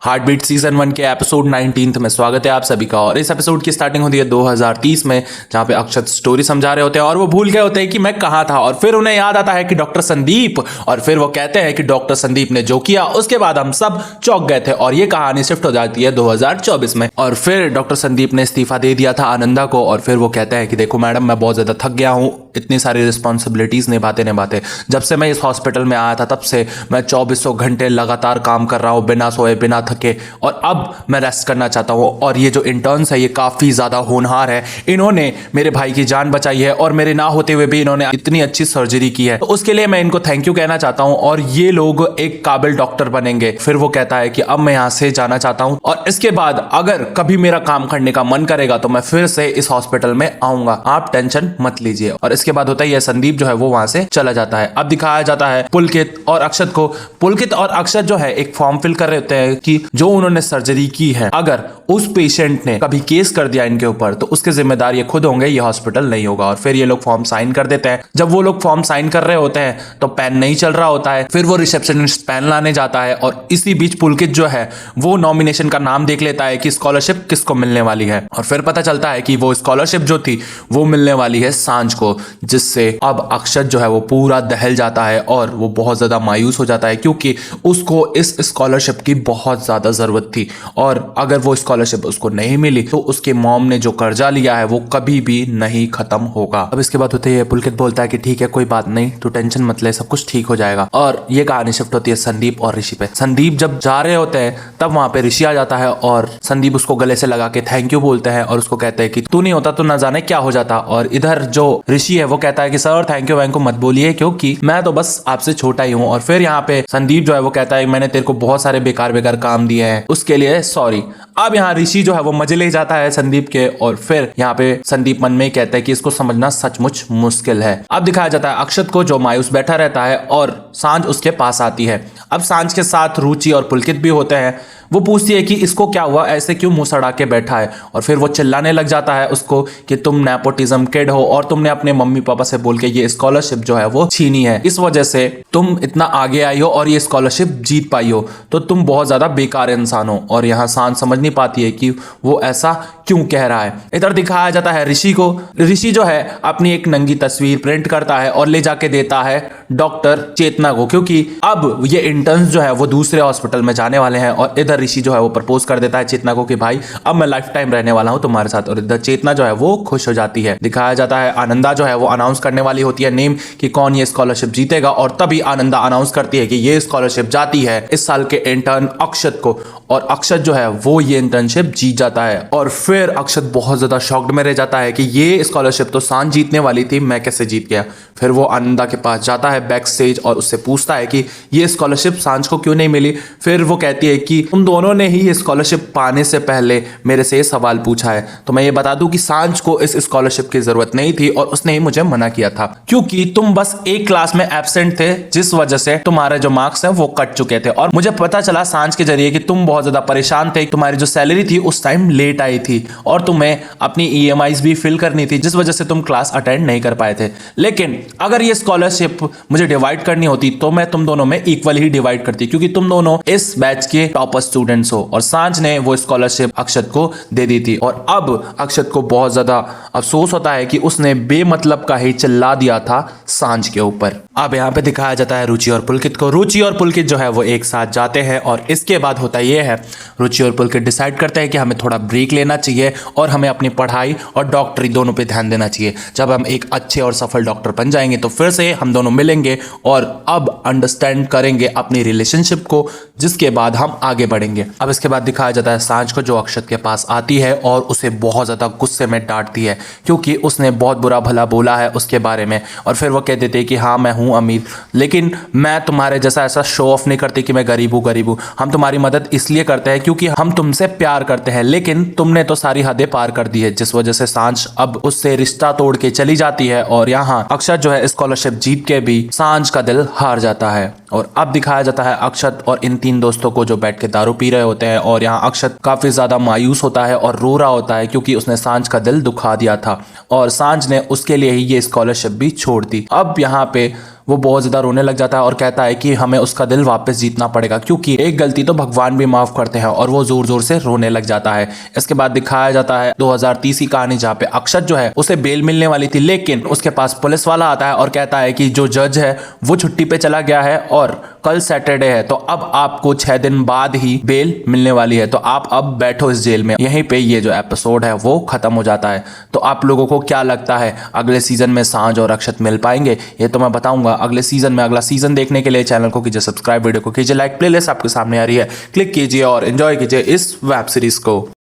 Heart beat season 1 के episode 19 में स्वागत है आप सभी का। और इस एपिसोड की स्टार्टिंग होती है 2030 में, जहां पे अक्षत स्टोरी समझा रहे होते हैं और वो भूल गए होते हैं कि मैं कहां था। और फिर उन्हें याद आता है कि डॉक्टर संदीप, और फिर वो कहते हैं कि डॉक्टर संदीप ने जो किया उसके बाद हम सब चौंक गए थे। और ये कहानी शिफ्ट हो जाती है 2024 में। और फिर डॉक्टर संदीप ने इस्तीफा दे दिया था आनंदा को। और फिर वो कहते हैं कि देखो मैडम, मैं बहुत ज्यादा थक गया हूं इतनी सारी रिस्पॉन्सिबिलिटीज निभाते निभाते। जब से मैं इस हॉस्पिटल में आया था तब से मैं 2400 घंटे लगातार काम कर रहा हूं, बिना सोए बिना थके, और अब मैं रेस्ट करना चाहता हूं। और ये जो इंटर्न्स है ये काफी ज्यादा होनहार है, इन्होंने मेरे भाई की जान बचाई है और मेरे ना होते हुए भी इन्होंने इतनी अच्छी सर्जरी की है, तो उसके लिए मैं इनको थैंक यू कहना चाहता हूं और ये लोग एक काबिल डॉक्टर बनेंगे। फिर वो कहता है कि अब मैं यहां से जाना चाहता हूं और इसके बाद अगर कभी मेरा काम करने का मन करेगा तो मैं फिर से इस हॉस्पिटल में आऊंगा, आप टेंशन मत लीजिए। और इसके बाद होता है संदीप जो है वो वहां से चला जाता है। अब दिखाया जाता है पुलकित और अक्षत को। पुलकित और अक्षत जो है एक फॉर्म फिल कर रहे होते हैं कि जो उन्होंने सर्जरी की है, अगर उस पेशेंट ने कभी केस कर दिया इनके ऊपर तो उसके जिम्मेदार ये खुद होंगे, ये हॉस्पिटल नहीं होगा। और फिर ये लोग फॉर्म साइन कर देते हैं। जब वो लोग फॉर्म साइन कर रहे होते हैं तो पेन नहीं चल रहा होता है। फिर वो रिसेप्शनिस्ट पेन लाने जाता है और इसी बीच पुलकित जो है वो नॉमिनेशन का नाम देख लेता है कि स्कॉलरशिप किसको मिलने वाली है। और फिर पता चलता है कि वो स्कॉलरशिप जो थी वो मिलने वाली है सांझ को, जिससे अब अक्षत जो है वो पूरा दहल जाता है और वो बहुत ज्यादा मायूस हो जाता है क्योंकि उसको इस स्कॉलरशिप की बहुत ज्यादा जरूरत थी। और अगर वो स्कॉलरशिप उसको नहीं मिली तो उसके मॉम ने जो कर्जा लिया है वो कभी भी नहीं खत्म होगा। अब इसके बाद होते हैं पुलकित बोलता है कि ठीक है कोई बात नहीं, तू टेंशन मत ले, सब कुछ ठीक हो जाएगा। और ये कहानी शिफ्ट होती है संदीप और ऋषि पे। संदीप जब जा रहे होते हैं तब वहां पे ऋषि आ जाता है और संदीप उसको गले से लगा के थैंक यू बोलते हैं और उसको कहते हैं कि तू नहीं होता तो ना जाने क्या हो जाता। और इधर जो ऋषि है वो कहता है कि सर थैंक यू वैंक मत बोलिए क्योंकि मैं तो बस आपसे छोटा ही हूँ। और फिर यहाँ पे संदीप जो है वो कहता है मैंने तेरे को बहुत सारे बेकार बेकार काम दिए हैं, उसके लिए सॉरी। अब यहाँ ऋषि जो है वो मजे ले जाता है संदीप के। और फिर यहाँ पे संदीप मन में कहता है कि इसको समझना सचमुच मुश्किल है। अब दिखाया जाता है अक्षत को जो मायूस बैठा रहता है और सांझ उसके पास आती है। अब सांझ के साथ रुचि और पुलकित भी होते हैं। वो पूछती है कि इसको क्या हुआ, ऐसे क्यों मुंह सड़ा के बैठा है। और फिर वो चिल्लाने लग जाता है उसको कि तुम नेपोटिज्म किड हो और तुमने अपने मम्मी पापा से बोल के ये स्कॉलरशिप जो है वो छीनी है, इस वजह से तुम इतना आगे आई हो और ये स्कॉलरशिप जीत पाई हो, तो तुम बहुत ज्यादा बेकार इंसान हो। और यहाँ सांझ समझ नहीं पाती है कि वो ऐसा क्यों कह रहा है। इधर दिखाया जाता है ऋषि को। ऋषि जो है अपनी एक नंगी तस्वीर प्रिंट करता है और ले जाके देता है डॉक्टर चेतना को, क्योंकि अब ये इंटर्न्स जो है वो दूसरे हॉस्पिटल में जाने वाले हैं। और इधर ऋषि जो है वो प्रपोज कर देता है चेतना को कि भाई अब मैं लाइफ टाइम रहने वाला हूं तुम्हारे साथ। और इधर चेतना जो है वो खुश हो जाती है। दिखाया जाता है आनंदा जो है वो अनाउंस करने वाली होती है नेम कि कौन ये स्कॉलरशिप जीतेगा। और तभी आनंदा अनाउंस करती है कि ये स्कॉलरशिप जाती है इस साल के इंटर्न अक्षत को। और अक्षत जो है वो ये इंटर्नशिप जीत जाता है। और फिर अक्षत बहुत ज्यादा शॉक्ड में रह जाता है कि ये स्कॉलरशिप तो सांझ जीतने वाली थी, मैं कैसे जीत गया। फिर वो आनंदा के पास जाता है बैक स्टेज और उससे पूछता है कि ये स्कॉलरशिप सांझ को क्यों नहीं मिली। फिर वो कहती है कि तुम दोनों ने ही ये स्कॉलरशिप पाने से पहले मेरे से ये सवाल पूछा है, तो मैं ये बता दूं कि सांझ को इस स्कॉलरशिप की जरूरत नहीं थी और उसने ही मुझे मना किया था क्योंकि तुम बस एक क्लास में एब्सेंट थे, जिस वजह से तुम्हारे जो मार्क्स हैं वो कट चुके थे। और मुझे पता चला सांझ के जरिए कि तुम बहुत ज्यादा परेशान थे, तुम्हारी जो सैलरी थी उस टाइम लेट आई थी और तुम्हें अपनी EMIs भी फिल करनी थी, जिस वजह से तुम क्लास अटेंड नहीं कर पाए थे। लेकिन अगर ये स्कॉलरशिप मुझे डिवाइड करनी होती तो मैं तुम दोनों में इक्वल ही डिवाइड करती, क्योंकि तुम दोनों इस बैच के टॉपर स्टूडेंट्स हो। और सांझ ने वो स्कॉलरशिप अक्षत को दे दी थी। और अब अक्षत को बहुत ज्यादा अफसोस होता है कि उसने बेमतलब का ही चिल्ला दिया था सांझ के ऊपर। अब यहाँ पे दिखाया जाता है रुचि और पुलकित को। रुचि और पुलकित जो है वो एक साथ जाते हैं और इसके बाद होता ये है रुचि और पुलकित डिसाइड करते हैं कि हमें थोड़ा ब्रेक लेना चाहिए और हमें अपनी पढ़ाई और डॉक्टरी दोनों पे ध्यान देना चाहिए। जब हम एक अच्छे और सफल डॉक्टर बन जाएंगे तो फिर से हम दोनों मिलेंगे और अब अंडरस्टैंड करेंगे अपनी रिलेशनशिप को, जिसके बाद हम आगे बढ़ेंगे। अब इसके बाद दिखाया जाता है सांझ को जो अक्षत के पास आती है और उसे बहुत ज्यादा गुस्से में डांटती है क्योंकि उसने बहुत बुरा भला बोला है उसके बारे में। और फिर वो कह देते हैं कि हाँ मैं हूँ अमीर, लेकिन मैं तुम्हारे जैसा ऐसा शो ऑफ नहीं करती कि मैं गरीब हूँ। हम तुम्हारी मदद इसलिए करते हैं क्योंकि हम तुमसे प्यार करते हैं, लेकिन तुमने तो सारी हदें पार कर दी है, जिस वजह से सांझ अब उससे रिश्ता तोड़ के चली जाती है। और यहाँ अक्षत जो है स्कॉलरशिप जीत के भी सांझ का दिल हार जाता है। और अब दिखाया जाता है अक्षत और इन तीन दोस्तों को जो बैठ के दारू पी रहे होते हैं। और यहाँ अक्षत काफी ज्यादा मायूस होता है और रो रहा होता है क्योंकि उसने सांझ का दिल दुखा दिया था और सांझ ने उसके लिए ही ये स्कॉलरशिप भी छोड़ दी। अब यहाँ पे वो बहुत ज्यादा रोने लग जाता है और कहता है कि हमें उसका दिल वापस जीतना पड़ेगा, क्योंकि एक गलती तो भगवान भी माफ करते हैं, और वो जोर जोर से रोने लग जाता है। इसके बाद दिखाया जाता है 2030 की कहानी, जहाँ पे अक्षत जो है उसे बेल मिलने वाली थी, लेकिन उसके पास पुलिस वाला आता है और कहता है कि जो जज है वो छुट्टी पे चला गया है और कल सैटरडे है, तो अब आपको 6 दिन बाद ही बेल मिलने वाली है, तो आप अब बैठो इस जेल में। यहीं पे ये जो एपिसोड है वो खत्म हो जाता है। तो आप लोगों को क्या लगता है, अगले सीजन में सांझ और अक्षत मिल पाएंगे? ये तो मैं बताऊंगा अगले सीजन में। अगला सीजन देखने के लिए चैनल को कीजिए सब्सक्राइब, वीडियो को कीजिए लाइक, प्लेलिस्ट आपके सामने आ रही है, क्लिक कीजिए और एंजॉय कीजिए इस वेब सीरीज को।